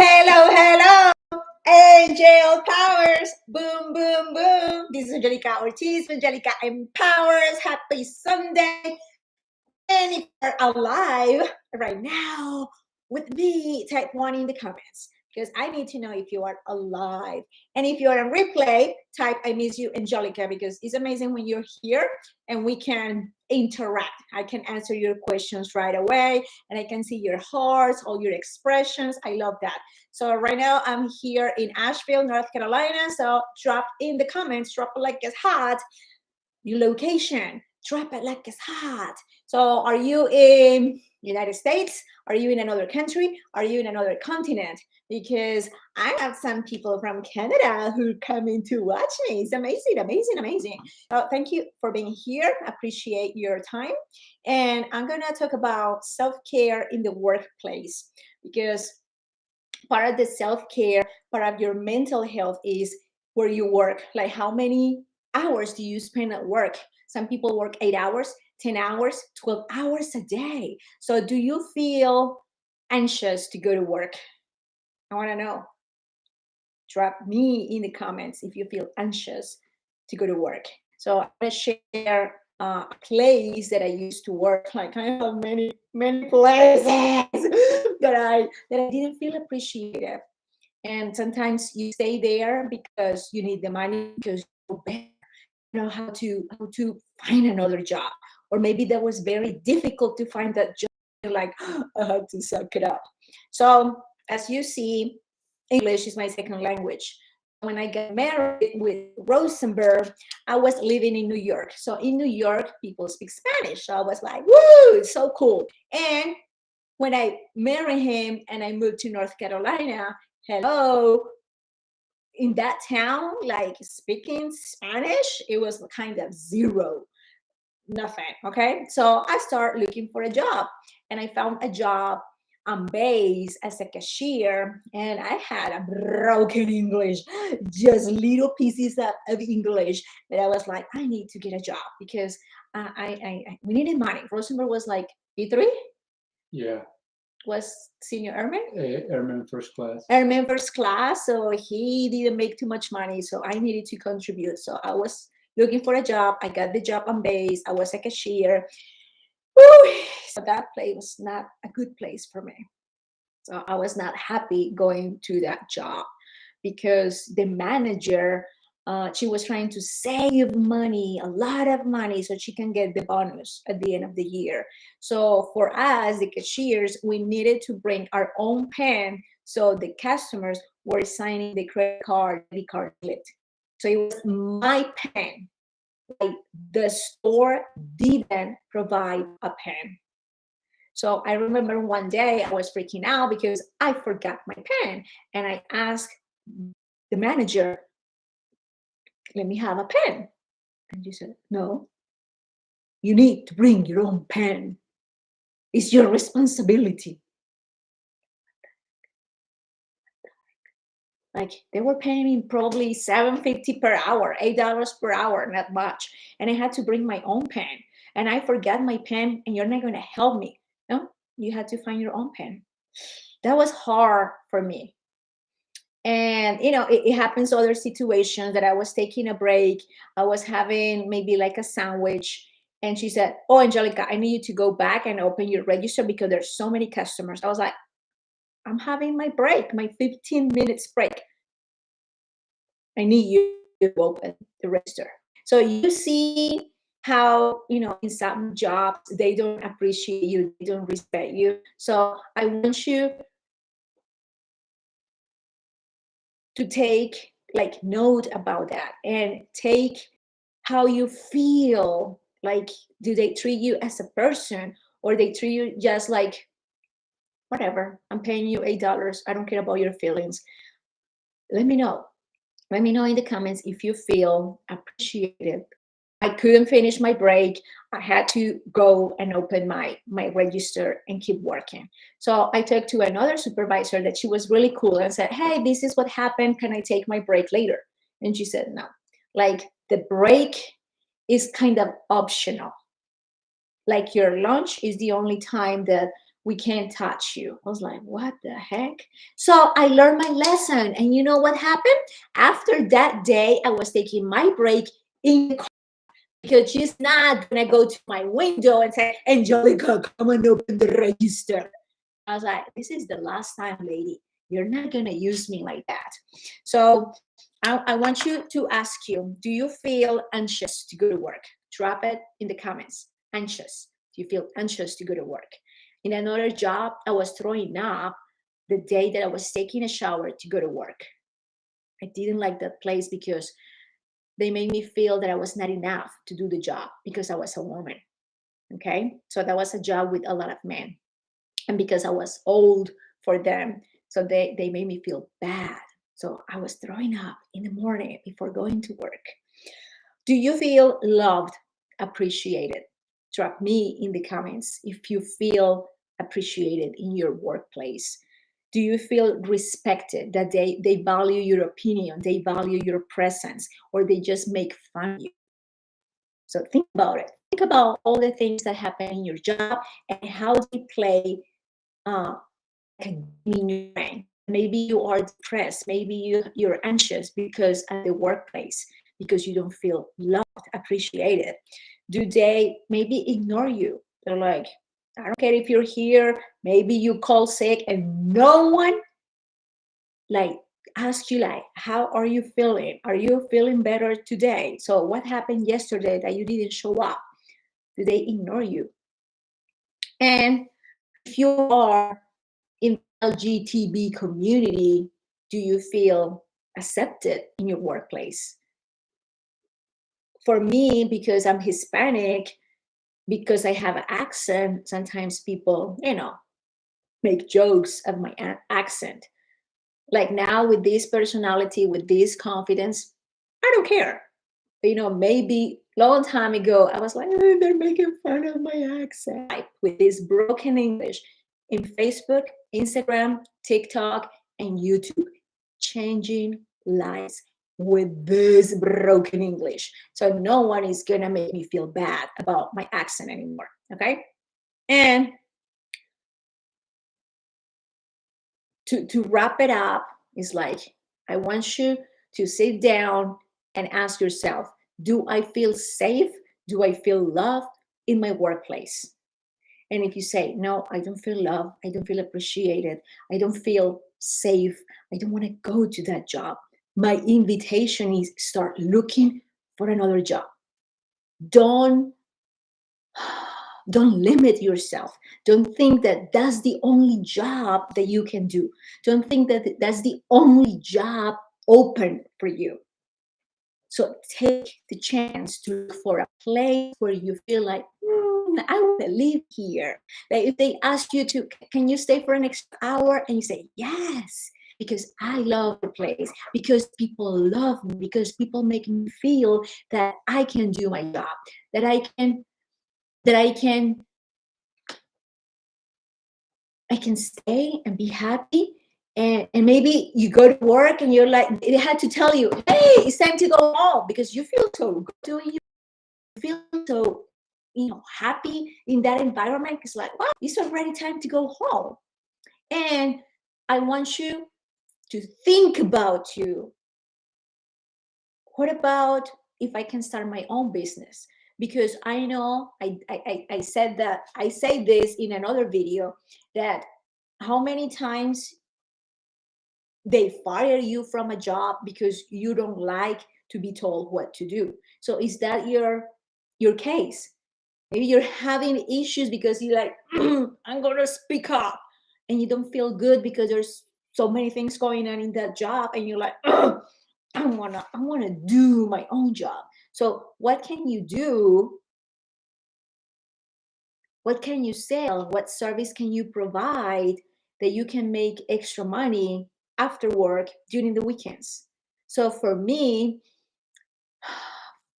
Hello, hello, Angel Powers. Boom, boom, boom. This is Angelica Ortiz. Angelica Empowers. Happy Sunday. And if you're alive right now with me, type one in the comments because I need to know if you are alive. And if you're on replay, type I miss you, Angelica, because it's amazing when you're here and we can interact. I can answer your questions right away and I can see your hearts, all your expressions. I love that. So right now I'm here in Asheville, North Carolina. So drop in the comments, drop it like it's hot, your location, drop it like it's hot. So are you in United States? Are you in another country? Are you in another continent? Because I have some people from Canada who come in to watch me. It's amazing, amazing, amazing. Thank you for being here. Appreciate your time. And I'm going to talk about self-care in the workplace because part of the self-care, part of your mental health is where you work. Like how many hours do you spend at work? Some people work 8 hours, 10 hours, 12 hours a day. So do you feel anxious to go to work? I want to know. Drop me in the comments if you feel anxious to go to work. So I'm going to share a place that I used to work. Like I have many places that I didn't feel appreciated. And sometimes you stay there because you need the money because you know how to find another job, or maybe that was very difficult to find that job. You're like, I had to suck it up. So as you see, English is my second language. When I got married with Rosenberg, I was living in New York. So in New York, people speak Spanish. So I was like, woo, it's so cool. And when I married him and I moved to North Carolina, hello, in that town, like speaking Spanish, it was kind of zero, nothing. Okay. So I started looking for a job and I found a job on base as a cashier, and I had a broken English, just little pieces of English that I was like, I need to get a job because we needed money. Rosenberg was like E3. Yeah, Was senior airman? airman first class. Airman first class, so he didn't make too much money, so I needed to contribute. So I was looking for a job. I got the job on base. I was a cashier. Woo! So that place was not a good place for me. So I was not happy going to that job because the manager, she was trying to save money, a lot of money, so she can get the bonus at the end of the year. So for us, the cashiers, we needed to bring our own pen, so the customers were signing the credit card, debit card slip. So it was my pen. Like the store didn't provide a pen. So I remember one day I was freaking out because I forgot my pen. And I asked the manager, let me have a pen. And she said, no, you need to bring your own pen. It's your responsibility. Like they were paying me probably $7.50 per hour, $8 per hour, not much. And I had to bring my own pen. And I forgot my pen, and you're not going to help me. No, you had to find your own pen. That was hard for me. And it happens other situations that I was taking a break, I was having maybe like a sandwich, and she said, oh, Angelica, I need you to go back and open your register because there's so many customers. I was like, I'm having my break, my 15 minutes break. I need you to open the register. So you see how in some jobs they don't appreciate you, they don't respect you. So I want you to take like note about that and take how you feel. Like, do they treat you as a person, or they treat you just like, whatever, I'm paying you $8, I don't care about your feelings? Let me know. Let me know in the comments if you feel appreciated. I couldn't finish my break. I had to go and open my register and keep working. So I talked to another supervisor that she was really cool and said, hey, this is what happened. Can I take my break later? And she said, no. Like the break is kind of optional. Like your lunch is the only time that we can't touch you. I was like, what the heck? So I learned my lesson. And you know what happened? After that day, I was taking my break in the car because she's not going to go to my window and say, Angelica, come and open the register. I was like, this is the last time, lady. You're not going to use me like that. So I want you to ask you, do you feel anxious to go to work? Drop it in the comments. Anxious. Do you feel anxious to go to work? In another job, I was throwing up the day that I was taking a shower to go to work. I didn't like that place because they made me feel that I was not enough to do the job because I was a woman. Okay. So that was a job with a lot of men. And because I was old for them, so they made me feel bad. So I was throwing up in the morning before going to work. Do you feel loved, appreciated? Drop me in the comments if you feel appreciated in your workplace. Do you feel respected, that they value your opinion, they value your presence, or they just make fun of you? So think about it. Think about all the things that happen in your job and how they play uh, like a game in your brain. Maybe you are depressed. Maybe you're anxious because at the workplace, because you don't feel loved, appreciated. Do they maybe ignore you? They're like, I don't care if you're here. Maybe you call sick and no one like ask you like, how are you feeling? Are you feeling better today? So what happened yesterday that you didn't show up? Do they ignore you? And if you are in the LGTB community, do you feel accepted in your workplace? For me, because I'm Hispanic, because I have an accent, sometimes people, make jokes of my accent. Like now with this personality, with this confidence, I don't care. Maybe long time ago, I was like, they're making fun of my accent. With this broken English in Facebook, Instagram, TikTok, and YouTube, changing lives with this broken English. So no one is going to make me feel bad about my accent anymore. Okay. And to wrap it up, is like, I want you to sit down and ask yourself, do I feel safe? Do I feel loved in my workplace? And if you say, no, I don't feel loved, I don't feel appreciated, I don't feel safe, I don't want to go to that job, my invitation is start looking for another job. Don't don't limit yourself. Don't think that that's the only job that you can do. Don't think that that's the only job open for you. So take the chance to look for a place where you feel like, I want to live here. Like if they ask you to, can you stay for an extra hour? And you say, yes, because I love the place, because people love me, because people make me feel that I can do my job, that I can stay and be happy. And maybe you go to work and you're like, they had to tell you, hey, it's time to go home because you feel so good doing you feel so happy in that environment. It's like, wow, it's already time to go home. And I want you to think about you. What about if I can start my own business? Because I know I said that I say this in another video, that how many times they fire you from a job because you don't like to be told what to do. So is that your case? Maybe you're having issues because you're like, I'm gonna speak up, and you don't feel good because there's so many things going on in that job, and you're like, I wanna do my own job. So what can you do? What can you sell? What service can you provide that you can make extra money after work during the weekends? So for me,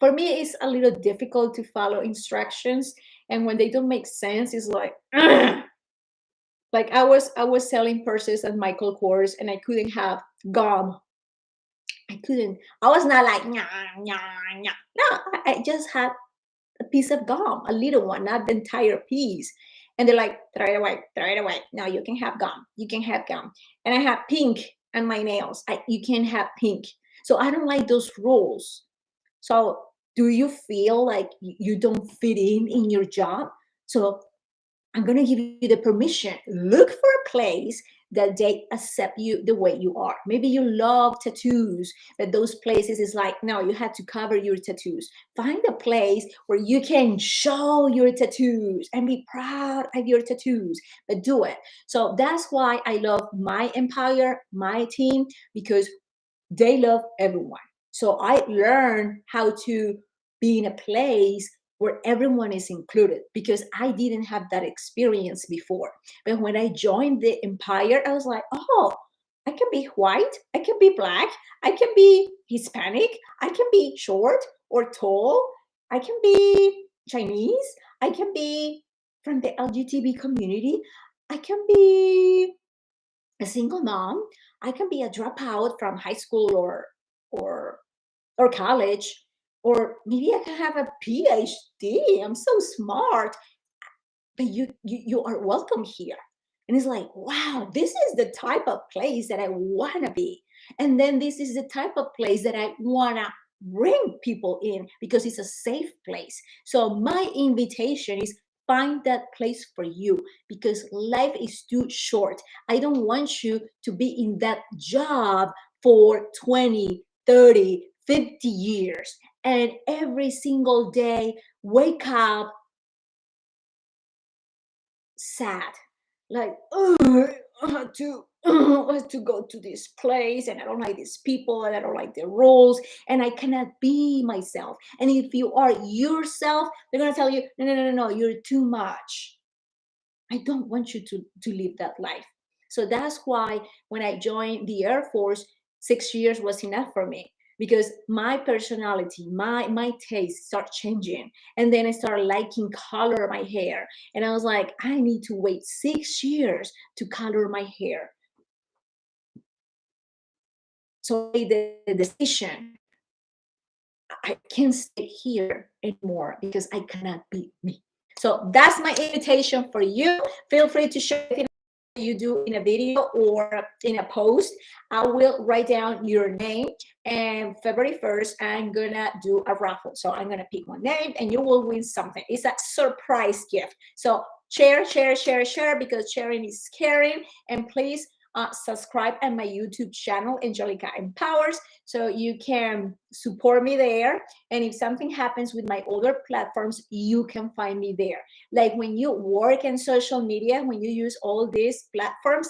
it's a little difficult to follow instructions, and when they don't make sense, it's like, like I was selling purses at Michael Kors, and I couldn't have gum. I couldn't. I was not like, nah, nah, nah. No, I just had a piece of gum, a little one, not the entire piece. And they're like, throw it away, throw it away. No, you can have gum. You can have gum. And I have pink on my nails. You can have pink. So I don't like those rules. So do you feel like you don't fit in your job? So I'm going to give you the permission. Look for a place that they accept you the way you are. Maybe you love tattoos, but those places is like, no, you have to cover your tattoos. Find a place where you can show your tattoos and be proud of your tattoos, but do it. So that's why I love my empire, my team, because they love everyone. So I learned how to be in a place where everyone is included because I didn't have that experience before. But when I joined the empire, I was like, oh, I can be white, I can be black, I can be Hispanic, I can be short or tall, I can be Chinese, I can be from the LGBT community, I can be a single mom, I can be a dropout from high school or or college, or maybe I can have a PhD. I'm so smart, but you are welcome here. And it's like, wow, this is the type of place that I want to be. And then this is the type of place that I want to bring people in because it's a safe place. So my invitation is find that place for you because life is too short. I don't want you to be in that job for 20, 30, 50 years and every single day wake up sad, like, oh, I have to go to this place and I don't like these people and I don't like the rules and I cannot be myself. And if you are yourself, they're gonna tell you, no, no, no, no, no, you're too much. I don't want you to live that life. So that's why when I joined the Air Force, 6 years was enough for me because my personality, my taste start changing. And then I started liking color my hair. And I was like, I need to wait 6 years to color my hair. So I made the decision. I can't stay here anymore because I cannot be me. So that's my invitation for you. Feel free to share anything you do in a video or in a post. I will write down your name, and February 1st, I'm gonna do a raffle. So I'm gonna pick one name and you will win something. It's a surprise gift. So share, share, share, share because sharing is caring. And please subscribe at my YouTube channel, Angelica Empowers, so you can support me there. And if something happens with my other platforms, you can find me there. Like when you work in social media, when you use all these platforms,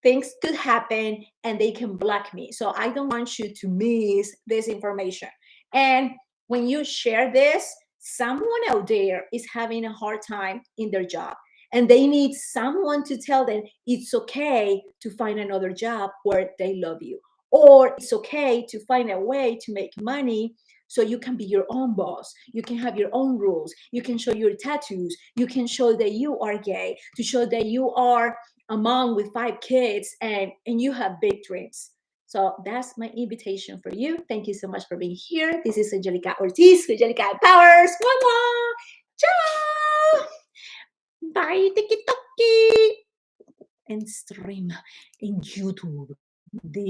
things could happen and they can block me. So I don't want you to miss this information. And when you share this, someone out there is having a hard time in their job and they need someone to tell them it's okay to find another job where they love you, or it's okay to find a way to make money so you can be your own boss, you can have your own rules, you can show your tattoos, you can show that you are gay, to show that you are a mom with 5 kids and you have big dreams. So that's my invitation for you. Thank you so much for being here. This is Angelica Ortiz, Angelica Powers. Mwah, ciao. Bye, tiki toki. And stream in YouTube. This